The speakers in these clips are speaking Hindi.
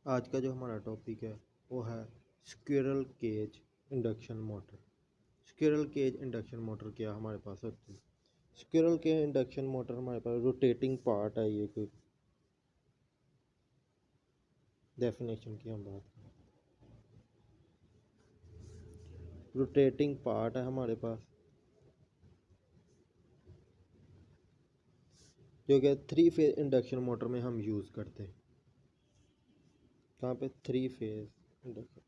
आज का जो हमारा टॉपिक है वो है squirrel cage induction motor. Squirrel cage induction motor क्या हमारे पास होती है? स्क्विरल केज इंडक्शन मोटर हमारे पास रोटेटिंग पार्ट है। ये कोई डेफिनेशन की हम बात करें, रोटेटिंग पार्ट है हमारे पास जो कि 3 फेज इंडक्शन मोटर में हम यूज़ करते हैं। कहाँ पे? 3 फेज इंडक्शन।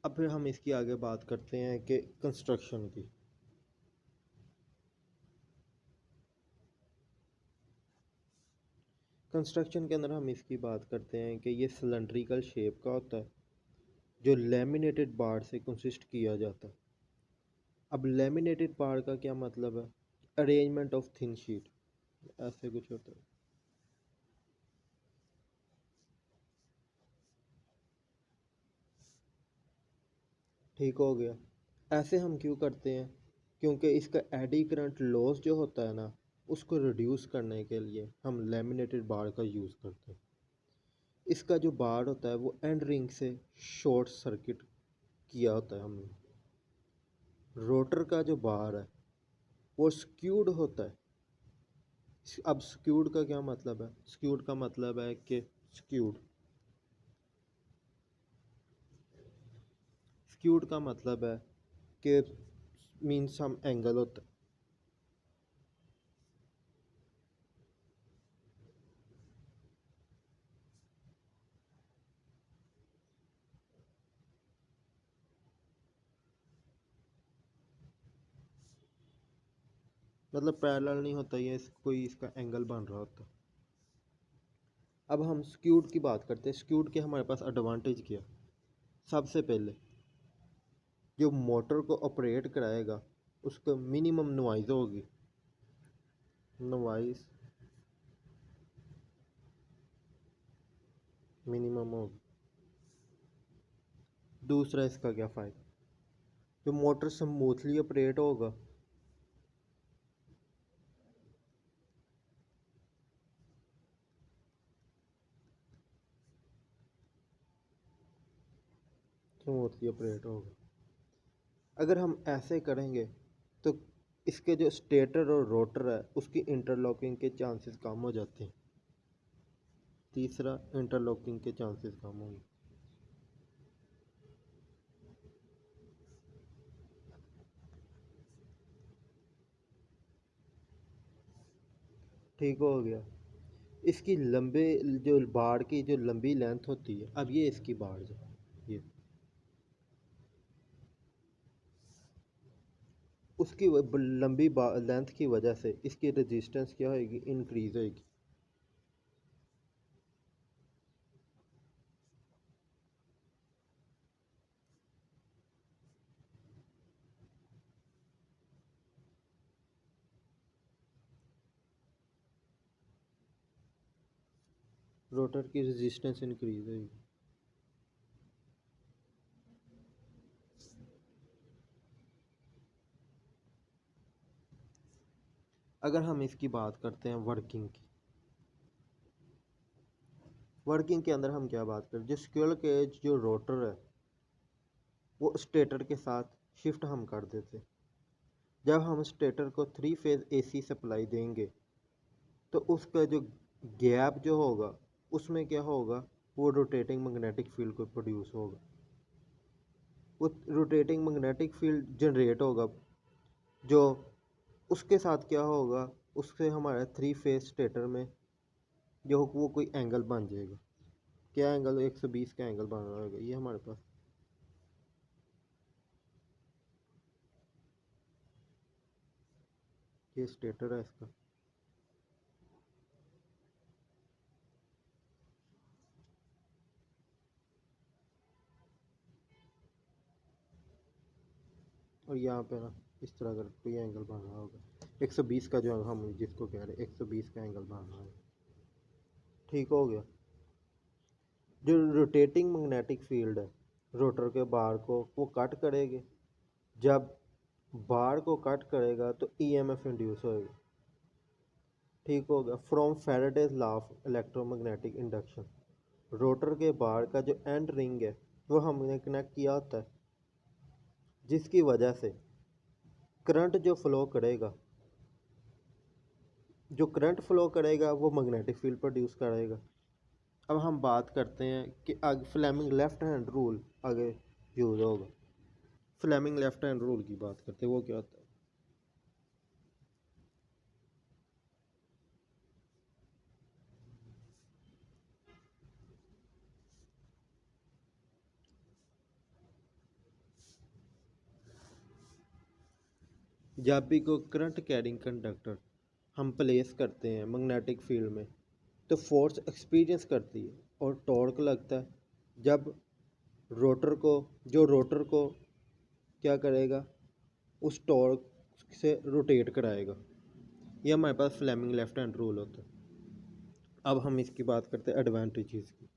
अब फिर हम इसकी आगे बात करते हैं कि कंस्ट्रक्शन की। कंस्ट्रक्शन के अंदर हम इसकी बात करते हैं कि ये सिलेंड्रिकल शेप का होता है जो लेमिनेटेड बार से कंसिस्ट किया जाता है। अब लेमिनेटेड बार का क्या मतलब है? अरेंजमेंट ऑफ थिन शीट, ऐसे कुछ होता है। ठीक हो गया। ऐसे हम क्यों करते हैं? क्योंकि इसका एडी करंट लॉस जो होता है ना, उसको रिड्यूस करने के लिए हम लेमिनेटेड बार का यूज़ करते हैं। इसका जो बार होता है वो एंड रिंग से शॉर्ट सर्किट किया होता है हमने। रोटर का जो बार है वो स्क्यूड होता है। अब स्क्यूड का क्या मतलब है? स्क्यूड का मतलब है कि स्क्यूड स्क्यूड का मतलब है कि मीन्स हम एंगल होता है। मतलब पैरेलल नहीं होता, ये कोई इसका एंगल बन रहा होता। अब हम स्क्यूड की बात करते हैं। स्क्यूड के हमारे पास एडवांटेज क्या? सबसे पहले जो मोटर को ऑपरेट कराएगा उसको मिनिमम नॉइज़ होगी। नॉइज़ मिनिमम होगी। दूसरा इसका क्या फ़ायदा? जो मोटर स्मूथली ऑपरेट होगा। स्मूथली ऑपरेट होगा। अगर हम ऐसे करेंगे तो इसके जो स्टेटर और रोटर है उसकी इंटरलॉकिंग के चांसेस कम हो जाते हैं। तीसरा, इंटरलॉकिंग के चांसेस कम होंगे। ठीक हो गया। इसकी लंबे जो बाड़ की जो लंबी लेंथ होती है, अब ये इसकी बाड़ जो ये उसकी लंबी लेंथ की वजह से इसकी रेजिस्टेंस क्या होगी? इंक्रीज होगी। रोटर की रेजिस्टेंस इंक्रीज होगी। अगर हम इसकी बात करते हैं वर्किंग की, वर्किंग के अंदर हम क्या बात करें? जो स्क्विरल केज जो रोटर है वो स्टेटर के साथ शिफ्ट हम कर देते। जब हम स्टेटर को 3 फेज एसी सप्लाई देंगे तो उसका जो गैप जो होगा उसमें क्या होगा? वो रोटेटिंग मैग्नेटिक फील्ड को प्रोड्यूस होगा। वो रोटेटिंग मैग्नेटिक फील्ड जनरेट होगा जो उसके साथ क्या होगा? उससे हमारा 3 फेज स्टेटर में जो वो कोई एंगल बन जाएगा। क्या एंगल? 120 का एंगल बन रहा होगा। ये हमारे पास ये स्टेटर है इसका। और यहाँ पे ना इस तरह का कोई एंगल बन रहा होगा। 120 का जो हम जिसको कह रहे हैं 120 का एंगल बन रहा है। ठीक हो गया। जो रोटेटिंग मैग्नेटिक फील्ड है रोटर के बार को वो कट करेगी जब बार को कट करेगा तो ईएमएफ इंड्यूस होएगा। ठीक हो गया। From Faraday's law of electromagnetic induction, rotor के बार का जो एंड रिंग है वो हमने कनेक्ट किया होता है, जिसकी वजह से करंट जो करंट फ्लो करेगा वो मैग्नेटिक फील्ड प्रोड्यूस करेगा। अब हम बात करते हैं कि आगे फ्लेमिंग लेफ्ट हैंड रूल आगे यूज होगा। फ्लेमिंग लेफ्ट हैंड रूल की बात करते हैं, वो क्या होता है। जब भी कोई करंट कैरिंग कंडक्टर हम प्लेस करते हैं मैग्नेटिक फील्ड में, तो फोर्स एक्सपीरियंस करती है और टॉर्क लगता है। जब रोटर को क्या करेगा, उस टॉर्क से रोटेट कराएगा। ये हमारे पास फ्लेमिंग लेफ्ट हैंड रूल होता है। अब हम इसकी बात करते हैं एडवांटेजेस की।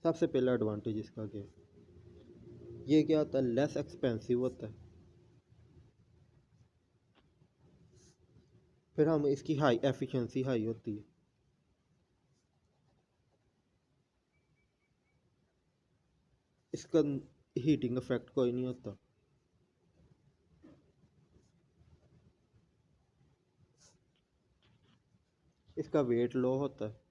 सबसे पहला एडवांटेज इसका क्या है, ये क्या होता है, लेस एक्सपेंसिव होता है। फिर हम इसकी हाई एफिशिएंसी हाई होती है। इसका हीटिंग इफेक्ट कोई नहीं होता। इसका वेट लो होता है।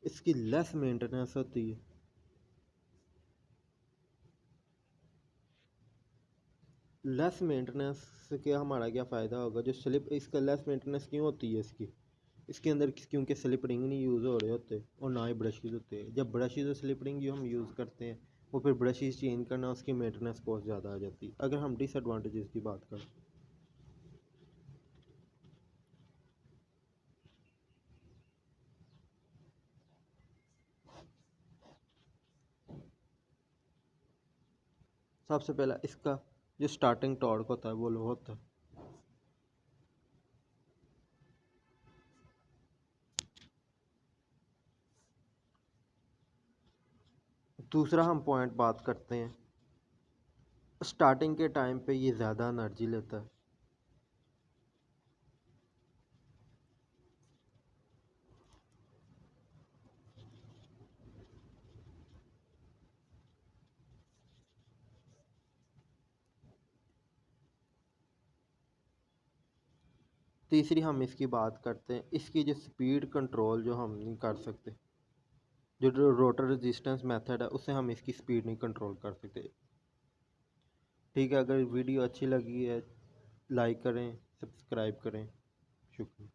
इसकी लेस मेंटेनेंस होती है। लेस मेंटेनेंस के हमारा क्या फ़ायदा होगा, जो स्लिप इसका लेस मेंटेनेंस क्यों होती है इसकी, इसके अंदर क्योंकि स्लिप रिंग नहीं यूज़ हो रहे होते और ना ही ब्रशेज़ होते हैं। जब ब्रशेज़ और स्लिप रिंग जो हम यूज़ करते हैं वो फिर ब्रशेज़ चेंज करना, उसकी मेंटेनेंस कॉस्ट ज़्यादा आ जाती है। अगर हम डिसएडवांटेजेस की बात करें, सबसे पहला इसका जो स्टार्टिंग टॉर्क होता है वो लो होता है। दूसरा हम पॉइंट बात करते हैं, स्टार्टिंग के टाइम पे ये ज़्यादा एनर्जी लेता है। तीसरी हम इसकी बात करते हैं, इसकी जो स्पीड कंट्रोल जो हम नहीं कर सकते, जो रोटर रेजिस्टेंस मेथड है उससे हम इसकी स्पीड नहीं कंट्रोल कर सकते। ठीक है, अगर वीडियो अच्छी लगी है लाइक करें, सब्सक्राइब करें। शुक्रिया।